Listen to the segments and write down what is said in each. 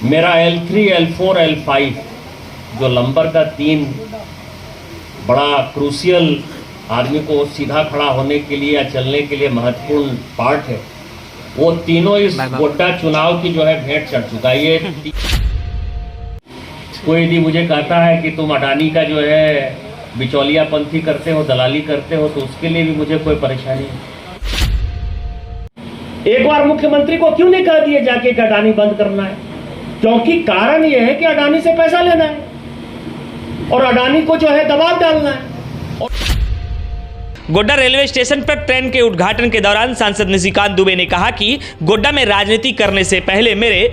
मेरा L3, L4, L5 जो lumbar का 3 बड़ा क्रूशियल आदमी को सीधा खड़ा होने के लिए या चलने के लिए महत्वपूर्ण पार्ट है, वो तीनों इस गोड्डा चुनाव की जो है भेंट चढ़ चुका है। ये कोई यदि मुझे कहता है कि तुम अडानी का जो है बिचौलियापंथी करते हो, दलाली करते हो, तो उसके लिए भी मुझे कोई परेशानी नहीं। एक बार मुख्यमंत्री को क्यों नहीं कह दिए जाके कि अडानी बंद करना है? क्योंकि कारण यह है कि अडानी से पैसा लेना है और अडानी को जो है दबाव डालना है। गोड्डा रेलवे स्टेशन पर ट्रेन के उद्घाटन के दौरान सांसद निशिकांत दुबे ने कहा कि गोड्डा में राजनीति करने से पहले मेरे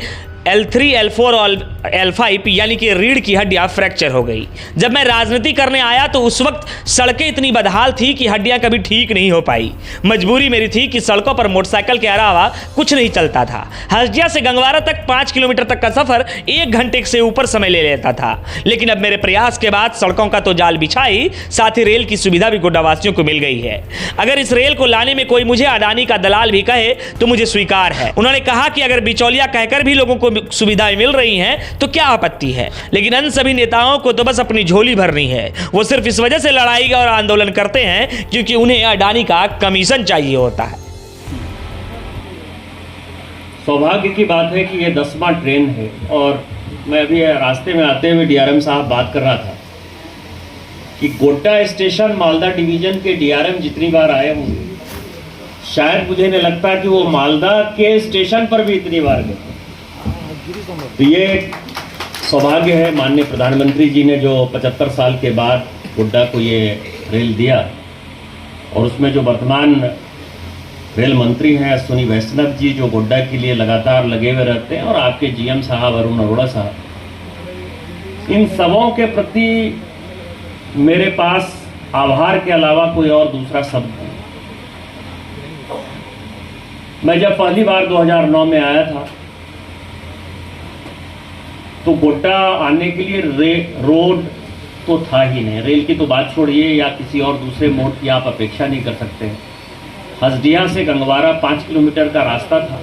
L3, L4 और L5 यानी कि रीढ़ की हड्डियां फ्रैक्चर हो गई। जब मैं राजनीति करने आया तो उस वक्त सड़कें इतनी बदहाल थी कि हड्डियां कभी ठीक नहीं हो पाई। मजबूरी मेरी थी कि सड़कों पर मोटरसाइकिल के अलावा कुछ नहीं चलता था। हसदिया से गंगवारा तक 5 किलोमीटर तक का सफर 1 घंटे से ऊपर समय ले लेता था। लेकिन अब मेरे प्रयास के बाद सड़कों का तो जाल बिछाई, साथ ही रेल की सुविधा भी गोड्डावासियों को मिल गई है। अगर इस रेल को लाने में कोई मुझे अडानी का दलाल भी कहे तो मुझे स्वीकार है। उन्होंने कहा कि अगर बिचौलिया कहकर भी लोगों को सुविधाएं मिल रही हैं तो क्या आपत्ति है, लेकिन इन सभी नेताओं को तो बस अपनी झोली भरनी है। वो सिर्फ इस वजह से लड़ाई और आंदोलन करते हैं क्योंकि उन्हें अडानी का कमीशन चाहिए होता है। सौभाग्य की बात है कि ये 10वां ट्रेन है और मैं अभी रास्ते में आते हुए डीआरएम साहब बात कर रहा था कि गोड्डा स्टेशन मालदा डिवीजन के डीआरएम जितनी बार आए होंगे, शायद मुझे नहीं लगता कि वो मालदा के स्टेशन पर भी इतनी बार गए। तो ये सौभाग्य है माननीय प्रधानमंत्री जी ने जो 75 साल के बाद गोड्डा को ये रेल दिया, और उसमें जो वर्तमान रेल मंत्री हैं अश्विनी वैष्णव जी, जो गोड्डा के लिए लगातार लगे हुए रहते हैं, और आपके जीएम साहब अरुण अरोड़ा साहब, इन सबों के प्रति मेरे पास आभार के अलावा कोई और दूसरा शब्द नहीं। मैं जब पहली बार 2009 में आया था तो गोड्डा आने के लिए रोड तो था ही नहीं। रेल की तो बात छोड़िए, या किसी और दूसरे मोड की आप अपेक्षा नहीं कर सकते। हसदिया से गंगवारा 5 किलोमीटर का रास्ता था,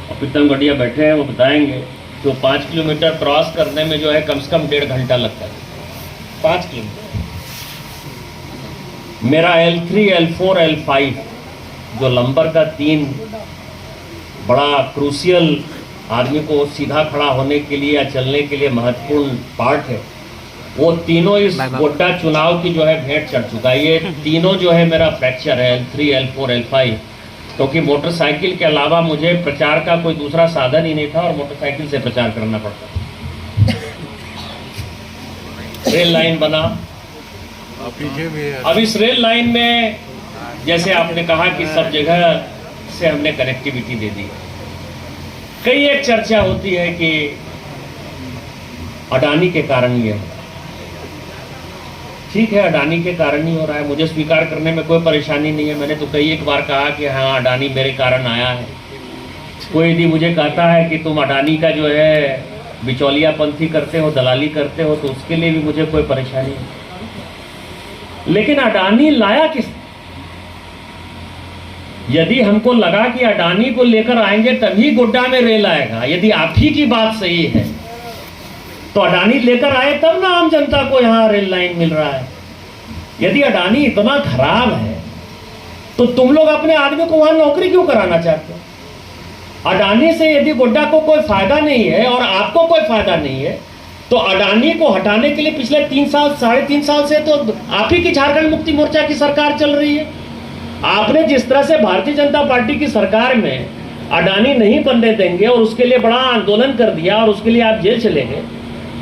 और प्रीतम गढ़िया बैठे हैं, वो बताएंगे कि वो 5 किलोमीटर क्रॉस करने में जो है कम से कम 1.5 घंटा लगता है। 5 किलोमीटर। मेरा L3, L4, L5 जो लंबर का 3 बड़ा क्रूशियल आदमी को सीधा खड़ा होने के लिए या चलने के लिए महत्वपूर्ण पार्ट है, वो तीनों इस गोड्डा चुनाव की जो है भेंट चढ़ चुका है। ये तीनों जो है मेरा फ्रैक्चर है, L3, L4, L5, क्योंकि मोटरसाइकिल के अलावा मुझे प्रचार का कोई दूसरा साधन ही नहीं था और मोटरसाइकिल से प्रचार करना पड़ता। रेल लाइन बना, अब इस रेल लाइन में जैसे आपने कहा कि सब जगह से हमने कनेक्टिविटी दे दी। कई एक चर्चा होती है कि अडानी के कारण ये हो, ठीक है, अडानी के कारण ही हो रहा है, मुझे स्वीकार करने में कोई परेशानी नहीं है। मैंने तो कई एक बार कहा कि हाँ, अडानी मेरे कारण आया है। कोई यदि मुझे कहता है कि तुम अडानी का जो है बिचौलियापंथी करते हो, दलाली करते हो, तो उसके लिए भी मुझे कोई परेशानी नहीं। लेकिन अडानी लाया किस? यदि हमको लगा कि अडानी को लेकर आएंगे तभी गोड्डा में रेल आएगा, यदि आप ही की बात सही है, तो अडानी लेकर आए तब ना आम जनता को यहां रेल लाइन मिल रहा है। यदि अडानी इतना खराब है तो तुम लोग अपने आदमी को वहां नौकरी क्यों कराना चाहते हो? अडानी से यदि गोड्डा को कोई फायदा नहीं है और आपको कोई फायदा नहीं है, तो अडानी को हटाने के लिए पिछले 3 साल 3.5 साल से तो आप ही की झारखंड मुक्ति मोर्चा की सरकार चल रही है। आपने जिस तरह से भारतीय जनता पार्टी की सरकार में अडानी नहीं बनने देंगे और उसके लिए बड़ा आंदोलन कर दिया और उसके लिए आप जेल चले गए,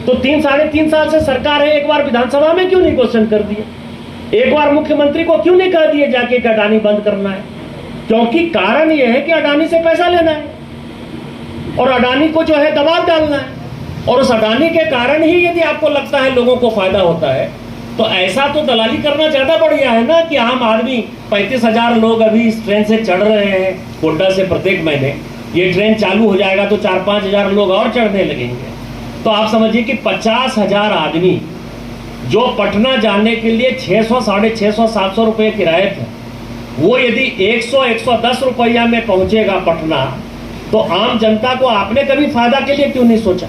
तो 3-3.5 साल से सरकार है, एक बार विधानसभा में क्यों नहीं क्वेश्चन कर दिए? एक बार मुख्यमंत्री को क्यों नहीं कह दिए जाके कि अडानी बंद करना है? क्योंकि कारण यह है कि अडानी से पैसा लेना है और अडानी को जो है दबाव डालना है, और उस अडानी के कारण ही यदि आपको लगता है लोगों को फायदा होता है, तो ऐसा तो दलाली करना ज्यादा बढ़िया है ना कि आम आदमी 35,000 लोग अभी इस ट्रेन से चढ़ रहे हैं गोड्डा से प्रत्येक महीने। ये ट्रेन चालू हो जाएगा तो 4-5 हजार लोग और चढ़ने लगेंगे। तो आप समझिए कि 50,000 आदमी जो पटना जाने के लिए 600, 650, 700 रुपये किराए थे, वो यदि 100-110 रुपया में पहुंचेगा पटना, तो आम जनता को आपने कभी फायदा के लिए क्यों नहीं सोचा?